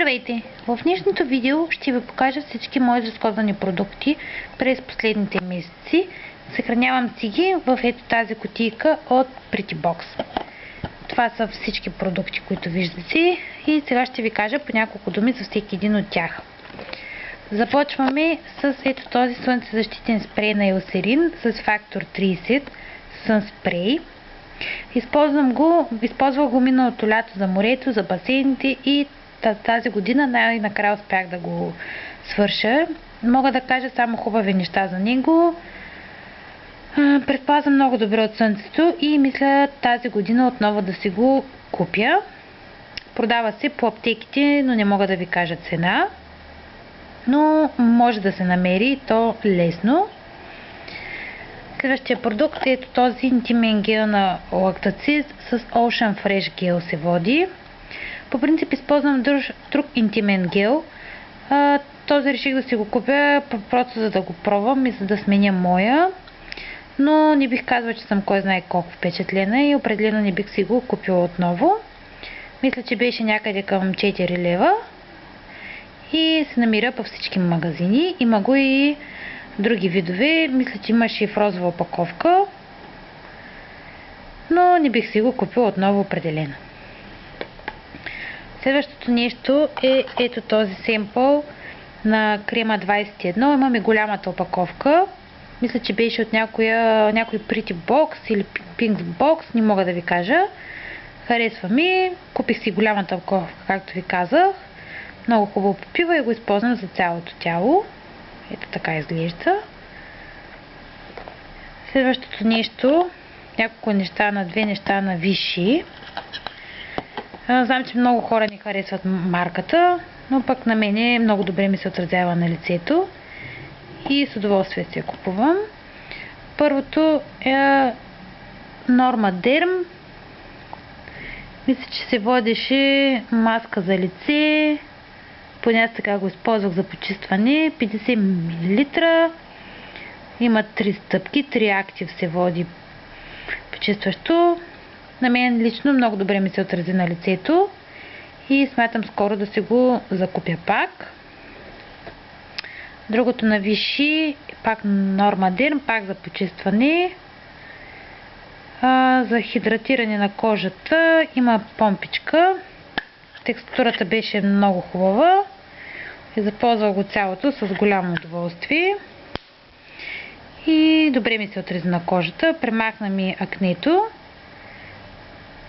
Здравейте! В днешното видео ще ви покажа всички мои разходвани продукти през последните месеци. Съхранявам си ги в ето тази кутийка от Pretty Box. Това са всички продукти, които виждате, и сега ще ви кажа по няколко думи за всеки един от тях. Започваме с ето този слънцезащитен спрей на Eucerin с фактор 30 Sun Spray. Използвах го миналото лято за морето, за басейните и тази година най-накрая успях да го свърша. Мога да кажа само хубави неща за него. Предпазва много добре от слънцето и мисля тази година отново да си го купя. Продава се по аптеките, но не мога да ви кажа цена. Но може да се намери то лесно. Следващия продукт е ето този интимен гел на Lactacis с Ocean Fresh гел се води. По принцип използвам друг интимен гел. Този реших да си го купя просто за да го пробвам и за да сменя моя. Но не бих казала, че съм кой знае колко впечатлена и определено не бих си го купила отново. Мисля, че беше някъде към 4 лева. И се намира по всички магазини. Има го и други видове. Мисля, че имаше и в розова опаковка. Но не бих си го купила отново определено. Следващото нещо е ето този семпъл на крема 21. Имаме голямата опаковка. Мисля, че беше от някой Pretty Box или Pink Box, не мога да ви кажа. Харесва ми. Купих си голямата опаковка, както ви казах. Много хубаво попива и го използвам за цялото тяло. Ето така изглежда. Следващото нещо, няколко неща на две неща на Vichy. Знам, че много хора не харесват марката, но пък на мене много добре ми се отразява на лицето и с удоволствие си я купувам. Първото е Norma Derm. Мисля, че се водеше маска за лице. Поне аз така го използвах за почистване. 50 мл. Има 3 стъпки. 3 актив се води почистващо. На мен лично много добре ми се отрази на лицето и смятам скоро да си го закупя пак. Другото на Vichy, пак Norma Derm, пак за почистване. За хидратиране на кожата има помпичка. Текстурата беше много хубава и запълзвах го цялото с голямо удоволствие. И добре ми се отрази на кожата. Премахна ми акнето.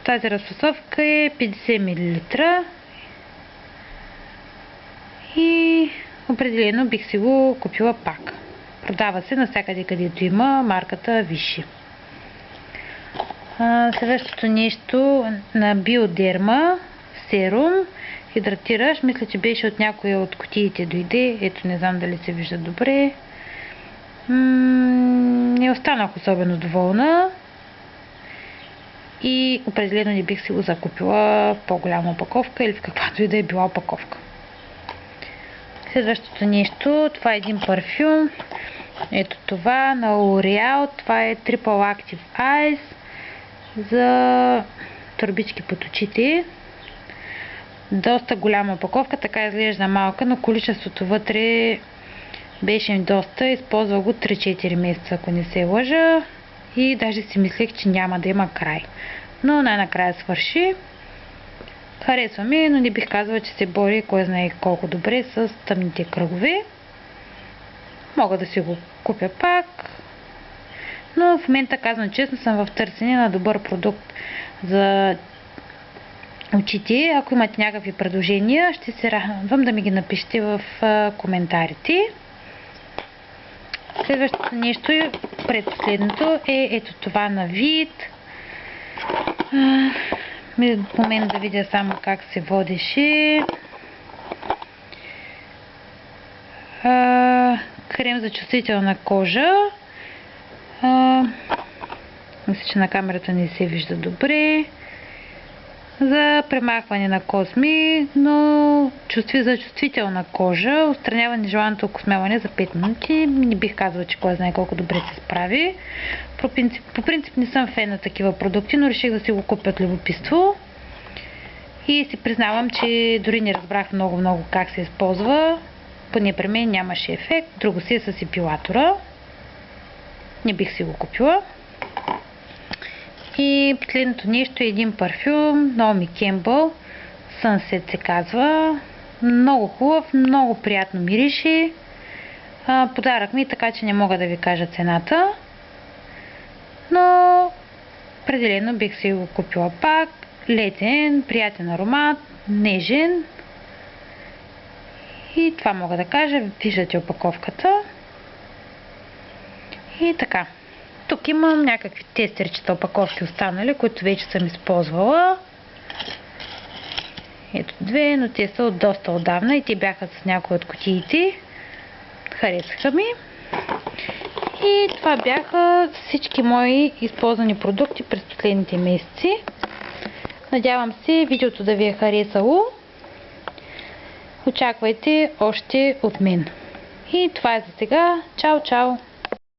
Тази разфасовка е 50 мл. И определено бих си го купила пак. Продава се навсякъде, където има марката Vichy. Следващото нещо на Bioderma серум. Хидратираш. Мисля, че беше от някоя от кутиите дойде. Ето, не знам дали се вижда добре. Не останах особено доволна. И определено не бих си го закупила в по-голяма опаковка или в каквато и да е била опаковка. Следващото нещо, това е един парфюм. Ето това на L'Oreal. Това е Triple Active Eyes за турбички под очите. Доста голяма опаковка, така изглежда малка, но количеството вътре беше доста. Използвах го 3-4 месеца, ако не се лъжа. И даже си мислех, че няма да има край. Но най-накрая свърши. Харесва ми, но не бих казала, че се бори кой знае колко добре с тъмните кръгове. Мога да си го купя пак. Но в момента, казвам честно, съм в търсене на добър продукт за очите. Ако имате някакви предложения, ще се радвам да ми ги напишете в коментарите. Следващото нещо и предпоследното е ето това на вид. В момента да видя само как се водеше. Крем за чувствителна кожа. Мисля, че на камерата не се вижда добре. За премахване на косми, но за чувствителна кожа, отстранява нежеланото окосмяване за 5 минути. Не бих казала, че кой знае колко добре се справи. По принцип не съм фен на такива продукти, но реших да си го купя от любопитство. И си признавам, че дори не разбрах много как се използва. Поне при мен нямаше ефект. Друго си е с епилатора. Не бих си го купила. И последното нещо е един парфюм. Наоми Кемпбъл. Sunset се казва. Много хубав, много приятно мирише. Подарък ми, така че не мога да ви кажа цената. Но определено бих си го купила пак. Летен, приятен аромат, нежен. И това мога да кажа. Виждате опаковката. И така. Тук имам някакви тестерчета опаковки останали, които вече съм използвала. Ето две, но те са от доста отдавна и те бяха с някои от кутиите. Харесаха ми. И това бяха всички мои използвани продукти през последните месеци. Надявам се видеото да ви е харесало. Очаквайте още от мен. И това е за сега. Чао, чао!